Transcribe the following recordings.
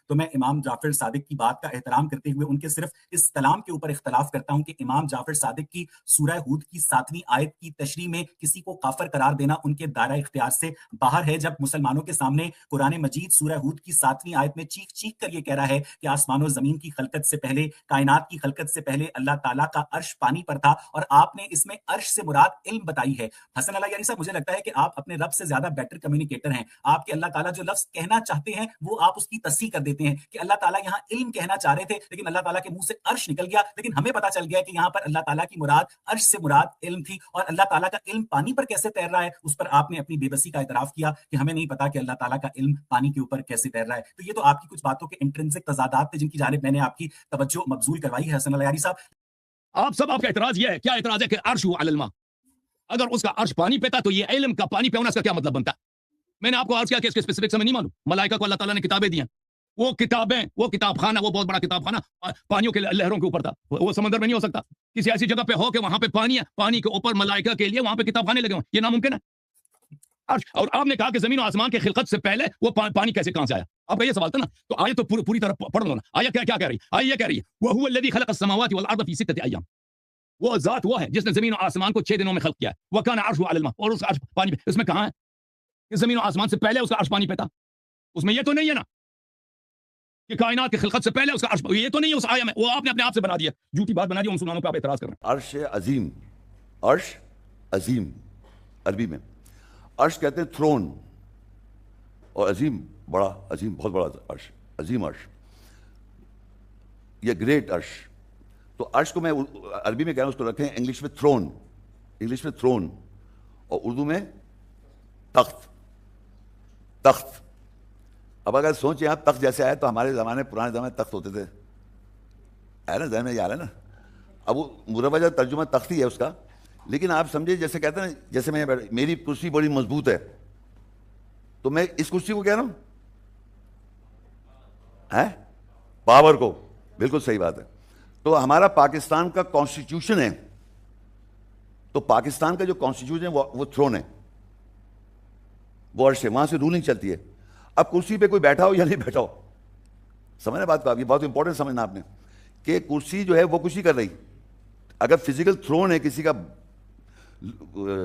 تو میں امام جعفر صادق کی بات کا احترام کرتے ہوئے ان کے صرف اس کلام کے اوپر اختلاف کرتا ہوں کہ امام جعفر صادق کی سورہ ہود کی 7ویں آیت کی تشریح میں کسی کو کافر قرار دینا ان کے دائرہ اختیار سے باہر ہے، جب مسلمانوں کے سامنے قرآن مجید سورہ ہود کی 7ویں آیت میں چیخ چیخ کر یہ کہہ رہا ہے کہ آسمان و زمین کی خلقت سے پہلے، کائنات کی خلقت سے پہلے اللہ تعالیٰ کا عرش پانی پر تھا، اور آپ نے اس میں عرش سے مراد علم بتائی ہے۔ حسن اللہ یاری صاحب، مجھے لگتا ہے کہ آپ اپنے رب سے زیادہ بیٹر کمیونیکیٹر ہیں۔ آپ کے اللہ تعالیٰ جو لفظ کہنا چاہتے ہیں وہ آپ اس کی تصحیح کر دیتے ہیں کہ اللہ تعالیٰ یہاں علم کہنا چاہ رہے تھے، لیکن اللہ تعالیٰ کے منہ سے عرش نکل گیا، لیکن ہمیں پتا چل گیا کہ یہاں پر اللہ تعالیٰ کی مراد عرش سے مراد علم تھی، اور اللہ تعالیٰ کا علم پانی پر کیسے تیر رہا ہے اس پر آپ نے اپنی بے بسی کا اعتراف کیا کہ ہمیں نہیں پتا کہ اللہ تعالیٰ کا علم پانی کے اوپر کیسے تیر رہا ہے۔ تو یہ تو آپ کی کچھ باتوں کے انٹرنسک تضادات تھے جن کی جانب میں نے آپ کی توجہ مبذول کروائی ہے حسن اللہ یاری صاحب۔ آپ کا اعتراض یہ ہے، کیا اعتراض ہے کہ عرش علی الماء، اگر اس کا عرش پانی پہ تھا تو یہ علم کا پانی پہ ہونا اس کا کیا مطلب بنتا ہے؟ میں نے آپ کو عرض کیا کہ اس کے اسپیسیفکس میں نہیں معلوم۔ ملائکہ کو اللہ تعالیٰ نے کتابیں دی ہیں، وہ کتابیں، وہ کتاب خانہ، وہ بہت بڑا کتاب خانہ پانیوں کے لہروں کے اوپر تھا، وہ سمندر میں نہیں ہو سکتا۔ کسی ایسی جگہ پہ ہو کہ وہاں پہ پانی ہے، پانی کے اوپر ملائکہ کے لیے وہاں پہ کتاب خانے لگے ہوں، یہ ناممکن ہے۔ اور آپ نے کہا کہ زمین و آسمان کے خلقت سے پہلے وہ پانی کیسے کہاں سے آیا؟ آپ کا یہ سوال تھا نا، تو آیت تو پوری طرح پڑھ لو نا۔ آیت کیا کہہ رہی ہے؟ آیت یہ کہہ رہی ہے وَهُوَ الَّذِي خَلَقَ السَّمَاوَاتِ وَالْأَرْضَ فِي سِتَّةِ أَيَّامٍ، وہ ذات وہ ہے جس نے زمین و آسمان کو 6 دنوں میں خلق کیا ہے۔ وَكَانَ عَرْشُهُ عَلَى الْمَاءِ، اور اس کا عرش پانی پہ، اس میں کہاں ہے کہ زمین و آسمان سے پہلے اس کا عرش پانی پہ تھا؟ اس میں یہ تو نہیں ہے نا کہ کائنات کی خلقت سے پہلے اس کا عرش، یہ تو نہیں ہے اس آیہ میں، وہ آپ نے اپنے آپ سے بنا دیا، جھوٹی بات بنا دی، مسلمانوں پہ آپ اعتراض کر رہے ہیں۔ عرش عظیم، عرش عظیم عربی میں عرش کہتے ہیں تھرون، اور عظیم بڑا، عظیم بہت بڑا عرش، عظیم عرش، یہ گریٹ عرش۔ تو عرش کو میں عربی میں کہہ رہا ہوں، اس کو رکھیں انگلش میں تھرون، انگلش میں تھرون، اور اردو میں تخت، تخت۔ اب اگر سوچیں آپ تخت جیسے آئے تو ہمارے زمانے، پرانے زمانے تخت ہوتے تھے، ہے نا، ذہن میں یہ آ رہا ہے نا۔ اب وہ مروجہ ترجمہ تخت ہی ہے اس کا، لیکن آپ سمجھے جیسے کہتے ہیں نا، جیسے میں میری کرسی بڑی مضبوط ہے تو میں اس کرسی کو کہہ رہا ہوں پاور کو، بالکل صحیح بات ہے۔ تو ہمارا پاکستان کا کانسٹیٹیوشن ہے، تو پاکستان کا جو کانسٹیٹیوشن ہے وہ تھرون ہے، وہ عرش ہے، وہاں سے رولنگ چلتی ہے۔ اب کرسی پہ کوئی بیٹھا ہو یا نہیں بیٹھا ہو، سمجھنا بات کو آپ، یہ بہت امپورٹنٹ سمجھنا آپ نے، کہ کرسی جو ہے وہ کچھ ہی کر رہی۔ اگر فزیکل تھرون ہے کسی کا،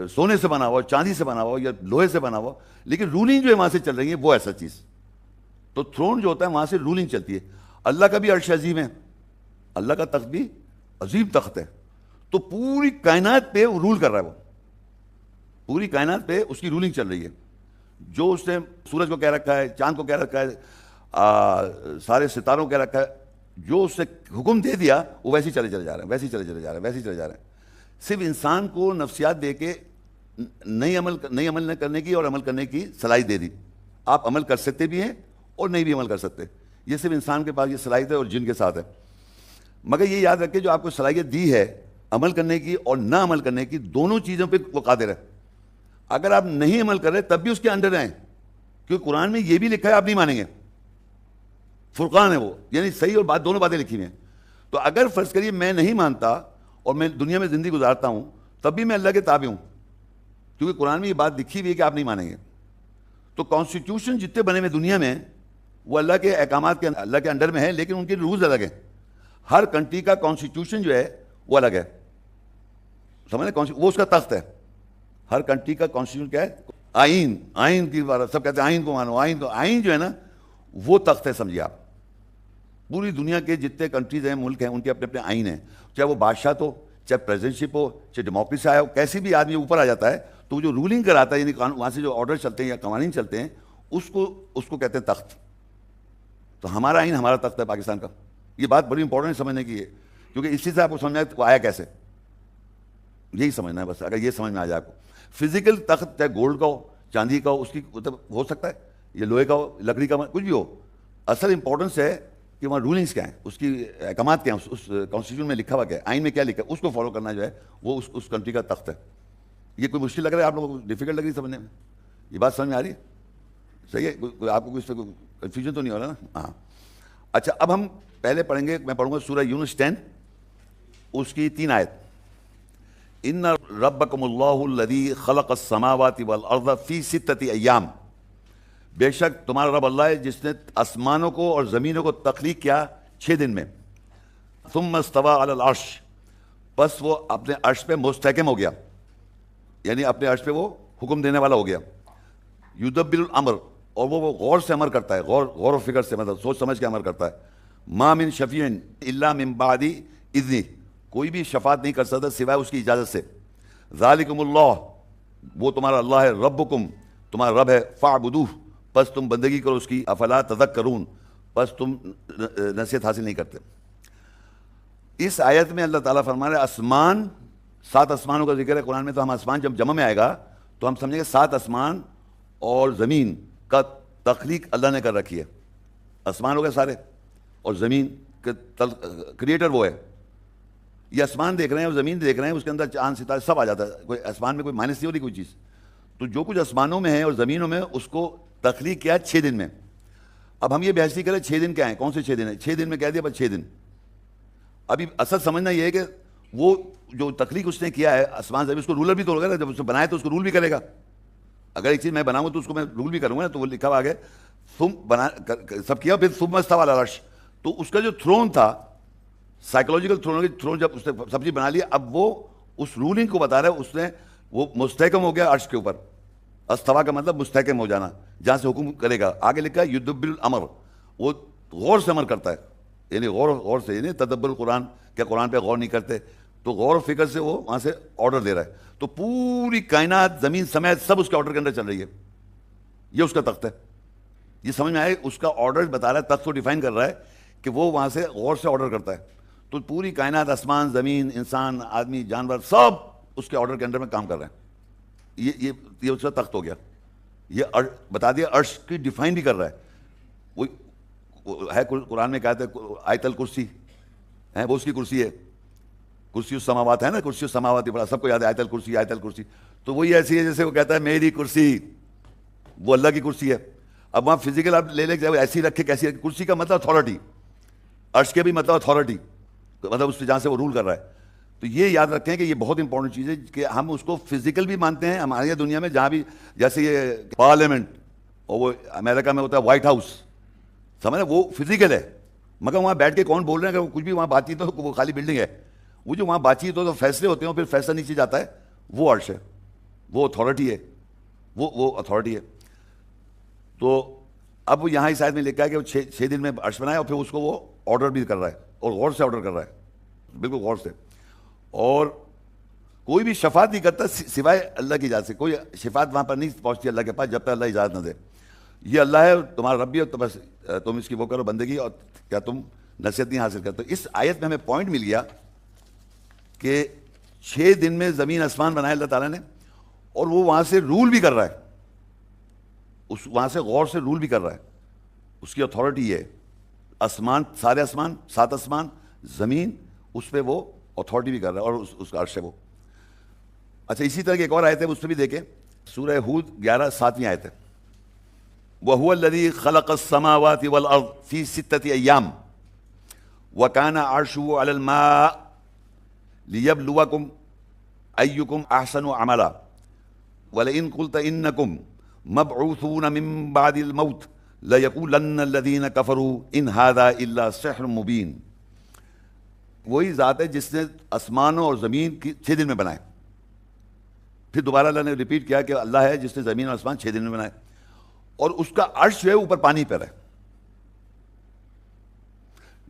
سونے سے بنا ہوا، چاندی سے بنا ہوا یا لوہے سے بنا ہوا، لیکن رولنگ جو ہے وہاں سے چل رہی ہے، وہ ایسا چیز۔ تو تھرون جو ہوتا ہے وہاں سے رولنگ چلتی ہے۔ اللہ کا بھی عرش عظیم ہے، اللہ کا تخت بھی عظیم تخت ہے، تو پوری کائنات پہ رول کر رہا ہے، وہ پوری کائنات پہ اس کی رولنگ چل رہی ہے۔ جو اس نے سورج کو کہہ رکھا ہے، چاند کو کہہ رکھا ہے، سارے ستاروں کو کہہ رکھا ہے، جو اس نے حکم دے دیا وہ ویسے ہی چلے جا رہے ہیں، ویسے ہی چلے جا رہے ہیں، ویسے ہی چلے جا رہے ہیں۔ صرف انسان کو نفسیات دے کے نئی عمل نہ کرنے کی اور عمل کرنے کی صلاحیت دے دی۔ آپ عمل کر سکتے بھی ہیں اور نہیں بھی عمل کر سکتے، یہ صرف انسان کے پاس یہ صلاحیت ہے، اور جن کے ساتھ ہے۔ مگر یہ یاد رکھیں جو آپ کو صلاحیت دی ہے عمل کرنے کی اور نہ عمل کرنے کی، دونوں چیزوں پہ وہ قادر ہے۔ اگر آپ نہیں عمل کر رہے تب بھی اس کے انڈر ہیں، کیونکہ قرآن میں یہ بھی لکھا ہے، آپ نہیں مانیں گے، فرقان ہے وہ، یعنی صحیح اور بات، دونوں باتیں لکھی ہوئی ہیں۔ تو اگر فرض کریے میں نہیں مانتا اور میں دنیا میں زندگی گزارتا ہوں، تب بھی میں اللہ کے تابع ہوں، کیونکہ قرآن میں یہ بات لکھی ہوئی ہے کہ آپ نہیں مانیں گے۔ تو کانسٹیٹیوشن جتنے بنے ہوئے دنیا میں وہ اللہ کے احکامات کے، اللہ کے انڈر میں ہے، لیکن ان کے رولز الگ ہیں۔ ہر کنٹری کا کانسٹیٹیوشن جو ہے وہ الگ ہے، سمجھ لیں، وہ اس کا تخت ہے۔ ہر کنٹری کا کانسٹیٹیوشن کیا ہے؟ آئین، آئین کی بات، سب کہتے ہیں آئین کو مانو، آئین کو، آئین جو ہے نا وہ تخت ہے، سمجھیے آپ۔ پوری دنیا کے جتنے کنٹریز ہیں، ملک ہیں، ان کے اپنے اپنے آئین ہیں، چاہے وہ بادشاہ ہو، چاہے پریزیڈنٹشپ ہو، چاہے ڈیموکریسی ہو، کیسی بھی آدمی اوپر آ جاتا ہے تو وہ جو رولنگ کراتا ہے، یعنی وہاں سے جو آرڈر چلتے ہیں یا قوانین چلتے ہیں، اس کو کہتے ہیں تخت۔ تو ہمارا آئین ہمارا تخت ہے پاکستان کا۔ یہ بات بڑی امپورٹنٹ سمجھنے کی ہے، کیونکہ اسی سے آپ کو سمجھنا ہے وہ آیا کیسے، یہی سمجھنا ہے بس۔ اگر یہ سمجھ میں آ جائے آپ کو، فزیکل تخت چاہے گولڈ کا ہو، چاندی کا ہو، اس کی مطلب ہو سکتا ہے، یہ لوہے کا ہو، لکڑی کا، کچھ بھی ہو، اصل امپورٹنس ہے کہ وہاں رولنگس کیا ہیں، اس کی احکامات کیا ہیں، اس کانسٹیٹیوشن میں لکھا ہوا کیا ہے، آئین میں کیا لکھا ہے، اس کو فالو کرنا جو ہے وہ اس کنٹری کا تخت ہے۔ یہ کوئی مشکل لگ رہا ہے آپ لوگوں کو، ڈیفیکلٹ لگ رہی ہے سمجھنے میں؟ یہ بات سمجھ میں آ رہی ہے؟ صحیح ہے، آپ کو اس سے کوئی کنفیوژن تو نہیں ہو رہا نا؟ ہاں اچھا، اب ہم پہلے پڑھیں گے، میں پڑھوں گا سورہ یونس 10، اس کی 3 آیت۔ ان ربکم اللہ الذی خلق السماوات والارض فی 6 ایام، بے شک تمہارا رب اللہ ہے جس نے آسمانوں کو اور زمینوں کو تخلیق کیا 6 دن میں. ثم استوى علی العرش، بس وہ اپنے عرش پہ مستحکم ہو گیا، یعنی اپنے عرش پہ وہ حکم دینے والا ہو گیا. یدبر الامر، اور وہ غور سے عمل کرتا ہے، غور و فکر سے، مطلب سوچ سمجھ کے عمل کرتا ہے. ما من شفیع الا من بعد اذنہ، کوئی بھی شفاعت نہیں کر سکتا سوائے اس کی اجازت سے. ذالکم اللہ، وہ تمہارا اللہ ہے، ربکم تمہارا رب ہے، فاعبدوہ پس تم بندگی کرو اس کی، افلا تذکرون پس تم نصیحت حاصل نہیں کرتے. اس آیت میں اللہ تعالیٰ فرما رہے ہیں آسمان، 7 آسمانوں کا ذکر ہے قرآن میں، تو ہم آسمان جب جمع میں آئے گا تو ہم سمجھیں گے 7 آسمان اور زمین کا تخلیق اللہ نے کر رکھی ہے. آسمان ہو گئے سارے اور زمین کے کریٹر وہ ہے. یہ آسمان دیکھ رہے ہیں اور زمین دیکھ رہے ہیں، اس کے اندر چاند ستارے سب آ جاتا ہے، کوئی آسمان میں کوئی مائنس نہیں ہوتی کوئی چیز. تو جو کچھ آسمانوں میں ہے اور زمینوں میں اس کو تخلیق کیا 6 دن میں. اب ہم یہ بحثی کریں 6 دن کیا ہیں، کون سے 6 دن ہیں؟ 6 دن میں کہہ دیا بس 6 دن. ابھی اصل سمجھنا یہ ہے کہ وہ جو تخلیق اس نے کیا ہے آسمان زمین، اس کو رولر بھی تو ہوگا نا، جب اس کو بنایا تو اس کو رول بھی کرے گا. اگر ایک چیز میں بناؤں تو اس کو میں رول بھی کروں گا نا. تو وہ لکھا ہوا آگے تم بنا سب کیا، پھر ثم استوى علی العرش. تو اس کا جو تھرون تھا، سائیکولوجیکل تھرون، جب اس نے سب چیز بنا لیا، اب وہ اس رولنگ کو بتا رہا ہے، اس نے وہ مستحکم ہو گیا عرش کے اوپر. استوا کا مطلب مستحکم ہو جانا، جہاں سے حکم کرے گا. آگے لکھا ہے یدبر الامر، وہ غور سے عمل کرتا ہے، یعنی غور سے، یعنی تدبر القرآن، کیا قرآن پہ غور نہیں کرتے؟ تو غور و فکر سے وہ وہاں سے آرڈر دے رہا ہے. تو پوری کائنات زمین سمیت سب اس کے آرڈر کے اندر چل رہی ہے. یہ اس کا تخت ہے. یہ سمجھ میں آئے، اس کا آرڈر بتا رہا ہے، تخت کو ڈیفائن کر رہا ہے کہ وہ وہاں سے غور سے آرڈر کرتا ہے. تو پوری کائنات، آسمان، زمین، انسان، آدمی، جانور، سب اس کے آرڈر کے اندر میں کام کر رہے ہیں. یہ اس کا تخت ہو گیا. یہ بتا دیا، عرش کی ڈیفائن بھی کر رہا ہے. وہ ہے قرآن میں کہتے ہیں آیت الکرسی ہے، وہ اس کی کرسی ہے. کرسی السماوات ہے نا، کرسی السماوات بڑا سب کو یاد ہے، آیت الکرسی، آیت الکرسی. تو وہی ایسی ہے جیسے وہ کہتا ہے میری کرسی، وہ اللہ کی کرسی ہے. اب وہاں فزیکل آپ لے لے کے ایسی رکھے کیسی رکھے. کرسی کا مطلب اتھارٹی، عرش کے بھی مطلب اتھارٹی، مطلب اس پہ جہاں سے وہ رول کر رہا ہے. تو یہ یاد رکھیں کہ یہ بہت امپورٹنٹ چیز ہے کہ ہم اس کو فزیکل بھی مانتے ہیں. ہمارے دنیا میں جہاں بھی، جیسے یہ پارلیمنٹ، اور وہ امریکہ میں ہوتا ہے وائٹ ہاؤس، سمجھ وہ فزیکل ہے، مگر وہاں بیٹھ کے کون بول رہے ہیں کہ کچھ بھی وہاں بات چیت ہو، وہ خالی بلڈنگ ہے. وہ جو وہاں بات چیت ہو تو فیصلے ہوتے ہیں، پھر فیصلہ نیچے جاتا ہے، وہ عرش ہے، وہ اتھارٹی ہے، وہ اتھارٹی ہے. تو اب یہاں اس آیت میں لکھا ہے کہ وہ 6 دن میں عرش بنایا، اور پھر اس کو وہ آرڈر بھی کر رہا ہے، اور غور سے آرڈر کر رہا ہے، بالکل غور سے. اور کوئی بھی شفاعت نہیں کرتا سوائے اللہ کی اجازت سے. کوئی شفاعت وہاں پر نہیں پہنچتی اللہ کے پاس جب تک اللہ اجازت نہ دے. یہ اللہ ہے تمہارا رب بھی، اور بس تم اس کی وہ کرو بندگی، اور کیا تم نصیحت نہیں حاصل کرتے. اس آیت میں ہمیں پوائنٹ مل گیا کہ 6 دن میں زمین آسمان بنایا اللہ تعالیٰ نے، اور وہ وہاں سے رول بھی کر رہا ہے، وہاں سے غور سے رول بھی کر رہا ہے. اس کی اتھارٹی ہے. آسمان، سارے آسمان، 7 آسمان، زمین، اس پہ وہ اتھارٹی بھی کر رہا ہے، اور اس کا عرش ہے وہ. اچھا، اسی طرح کی ایک اور آیت ہے، اس پہ بھی دیکھیں، سورہ ہود 11 7ویں آیت ہے. وَهُوَ الَّذِي خَلَقَ السَّمَاوَاتِ وَالْأَرْضَ فِي 6 أَيَّامٍ وَكَانَ عَرْشُهُ عَلَى الْمَاءِ لِيَبْلُوَكُمْ أَيُّكُمْ أَحْسَنُ عَمَلًا وَلَئِنْ قُلْتَ إِنَّكُمْ مَبْعُوثُونَ مِنْ بَعْدِ الْمَوْتِ لَيَقُولَنَّ الَّذِينَ كَفَرُوا إِنْ هَذَا إِلَّا سِحْرٌ مُبِينٌ. وہی ذات ہے جس نے آسمانوں اور زمین کی 6 دن میں بنائے. پھر دوبارہ اللہ نے ریپیٹ کیا کہ اللہ ہے جس نے زمین اور آسمان 6 دن میں بنائے، اور اس کا عرش جو ہے اوپر پانی پر ہے.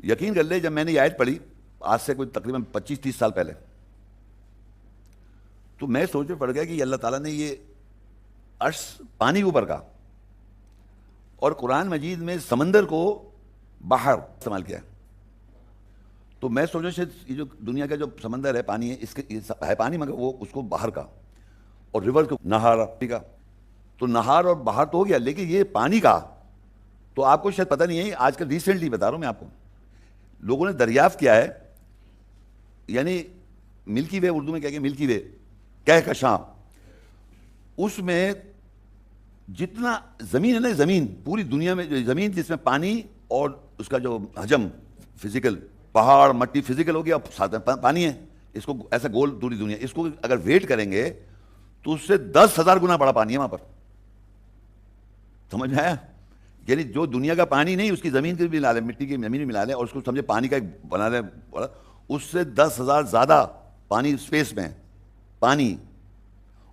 یقین کر لے، جب میں نے یہ آیت پڑھی آج سے کوئی تقریباً 25-30 سال پہلے، تو میں سوچ میں پڑ گیا کہ یہ اللہ تعالیٰ نے یہ عرش پانی اوپر کا، اور قرآن مجید میں سمندر کو باہر استعمال کیا ہے. تو میں سوچا شاید یہ جو دنیا کا جو سمندر ہے، پانی ہے، اس کے ہے پانی، مگر وہ اس کو باہر کا، اور ریور کو نہار کا. تو نہار اور باہر تو ہو گیا، لیکن یہ پانی کا تو آپ کو شاید پتہ نہیں ہے. آج کل ریسنٹلی بتا رہا ہوں میں آپ کو، لوگوں نے دریافت کیا ہے، یعنی ملکی وے، اردو میں کہہ کے ملکی وے، کہکشاں، اس میں جتنا زمین ہے نا، زمین پوری دنیا میں زمین جس میں پانی اور اس کا جو حجم فزیکل، پہاڑ مٹی فزیکل ہو گیا، ساتھ میں پانی ہے، اس کو ایسا گول پوری دنیا، اس کو اگر ویٹ کریں گے تو اس سے 10,000 گنا بڑا پانی ہے وہاں پر. سمجھ میں آیا؟ یعنی جو دنیا کا پانی نہیں اس کی زمین کے بھی ملا لے, مٹی کی زمین میں ملا لے اور اس کو سمجھے پانی کا ایک بنا لے, اس سے 10,000 زیادہ پانی اسپیس میں پانی,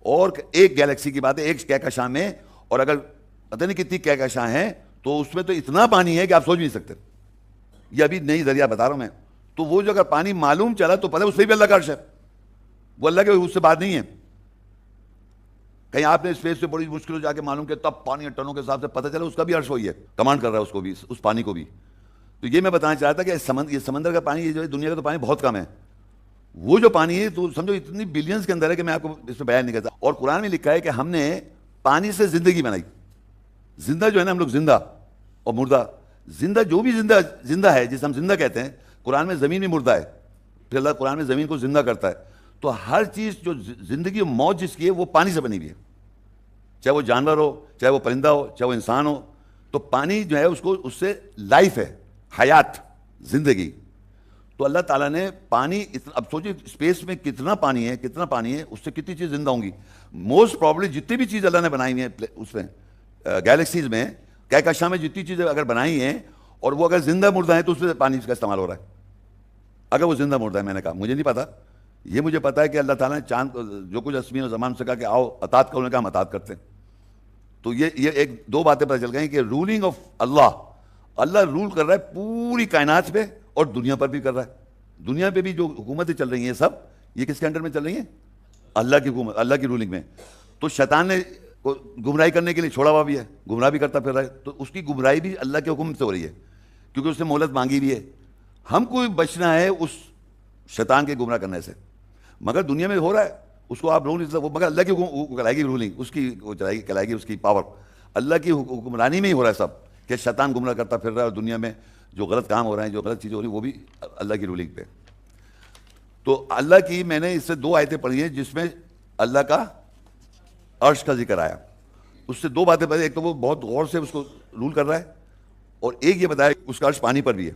اور ایک گیلیکسی کی بات ہے, ایک کہکشاں میں, اور اگر پتہ نہیں کتنی کہکشاں ہیں تو اس میں تو اتنا پانی ہے کہ آپ سوچ نہیں سکتے. یہ ابھی نئی ذریعہ بتا رہا ہوں میں. تو وہ جو اگر پانی معلوم چلا تو پتہ ہے اس میں بھی اللہ کا عرش ہے, وہ اللہ کے اس سے بات نہیں ہے. کہیں آپ نے اسپیس سے بڑی مشکل جا کے معلوم کیا تب پانی ٹنوں کے حساب سے پتہ چلا اس کا بھی عرش وہی ہے, کمانڈ کر رہا ہے اس کو بھی, اس پانی کو بھی. تو یہ میں بتانا چاہتا کہ یہ سمندر کا پانی, یہ جو ہے دنیا کا تو پانی بہت کم ہے. وہ جو پانی ہے تو سمجھو اتنی بلینز کے اندر ہے کہ میں آپ کو اس میں بیان نہیں کرتا. اور قرآن میں لکھا ہے کہ ہم نے پانی سے زندگی بنائی. زندہ جو ہے نا, ہم لوگ زندہ اور مردہ, زندہ جو بھی زندہ ہے جسے ہم زندہ کہتے ہیں, قرآن میں زمین بھی مردہ ہے, پھر اللہ قرآن میں زمین کو زندہ کرتا ہے. تو ہر چیز جو زندگی و موت جس کی ہے وہ پانی سے بنی ہوئی ہے, چاہے وہ جانور ہو, چاہے وہ پرندہ ہو, چاہے وہ انسان ہو. تو پانی جو ہے اس سے لائف ہے, حیات, زندگی. تو اللہ تعالیٰ نے پانی, اب سوچیں اسپیس میں کتنا پانی ہے, اس سے کتنی چیز زندہ ہوں گی. موسٹ پرابلی جتنی بھی چیز اللہ نے بنائی ہوئی ہیں اس میں گیلیکسیز میں, کہکشاں میں جتنی چیزیں اگر بنائی ہیں, اور وہ اگر زندہ مردہ ہیں تو اس میں پانی کا استعمال ہو رہا ہے. اگر وہ زندہ مردہ ہے, میں نے کہا مجھے نہیں پتا, یہ مجھے پتا ہے کہ اللہ تعالیٰ نے چاند جو کچھ اسمین و زمان سے کہا کہ آؤ اطاعت کرو, نے کہا ہم اطاعت کرتے ہیں. تو یہ ایک دو باتیں پتہ چل گئی کہ رولنگ آف اللہ رول کر رہا ہے پوری کائنات پہ اور دنیا پر بھی کر رہا ہے. دنیا پہ بھی جو حکومتیں چل رہی ہیں سب, یہ کس کے انڈر میں چل رہی ہیں؟ اللہ کی حکومت, اللہ کی رولنگ میں. تو شیطان نے گمراہی کرنے کے لیے چھوڑا ہوا بھی ہے, گمراہ بھی کرتا پھر رہا ہے. تو اس کی گمراہی بھی اللہ کے حکم سے ہو رہی ہے, کیونکہ اس نے مہلت مانگی بھی ہے. ہم کو بچنا ہے اس شیطان کے گمراہ کرنے سے. مگر دنیا میں ہو رہا ہے, اس کو آپ رول نہیں, مگر اللہ کی کہلائے گی رولنگ, اس کی کہلائے گی اس کی پاور. اللہ کی حکمرانی میں ہی ہو رہا ہے سب, کہ شیطان گمراہ کرتا پھر رہا ہے, اور دنیا میں جو غلط کام ہو رہے ہیں, جو غلط چیزیں ہو رہی ہیں, وہ بھی اللہ کی رولنگ پہ. تو اللہ کی میں نے اس سے 2 آیتیں پڑھی ہیں جس میں اللہ کا عرش کا ذکر آیا. اس سے 2 باتیں پڑھی, ایک تو وہ بہت غور سے اس کو رول کر رہا ہے, اور ایک یہ بتایا اس کا عرش پانی پر بھی ہے.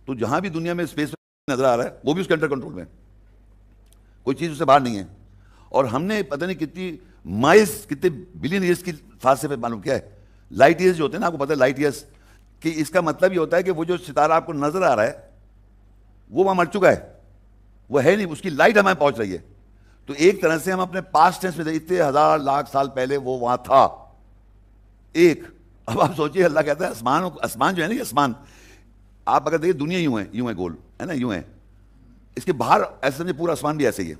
تو جہاں بھی دنیا میں اسپیس نظر آ رہا ہے وہ بھی اس کے انڈر کنٹرول میں, کوئی چیز اس سے باہر نہیں ہے. اور ہم نے پتہ نہیں کتنے بلین ایئرس کی فاصلے پہ معلوم کیا ہے. لائٹ ایئرس جو ہوتے ہیں نا, آپ کو پتہ ہے لائٹ ایئرس, کہ اس کا مطلب یہ ہوتا ہے کہ وہ جو ستارہ آپ کو نظر آ رہا ہے وہ وہاں مر چکا ہے, وہ ہے نہیں, اس کی لائٹ ہمیں پہنچ رہی ہے. تو ایک طرح سے ہم اپنے پاسٹ ٹینس میں اتنے ہزار لاکھ سال پہلے وہ وہاں تھا ایک. اب آپ سوچئے اللہ کہتا ہے آسمان جو ہے نا, یہ آسمان آپ اگر دیکھیں دنیا یوں ہے گول ہے نا, یوں ہے, اس کے باہر ایسے سمجھے پورا آسمان بھی ایسے ہی ہے.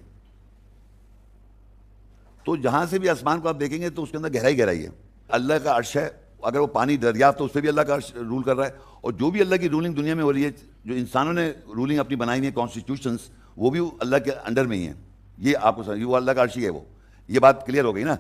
تو جہاں سے بھی آسمان کو آپ دیکھیں گے تو اس کے اندر گہرائی ہے. اللہ کا عرش ہے, اگر وہ پانی دریافت تو اس پہ بھی اللہ کا عرش رول کر رہا ہے. اور جو بھی اللہ کی رولنگ دنیا میں ہو رہی ہے, جو انسانوں نے رولنگ اپنی بنائی ہوئی ہے کانسٹیٹیوشنس, وہ بھی اللہ کے انڈر میں ہی ہیں. یہ آپ کو وہ اللہ کا عرش ہی ہے. وہ یہ بات کلیئر ہو گئی نا.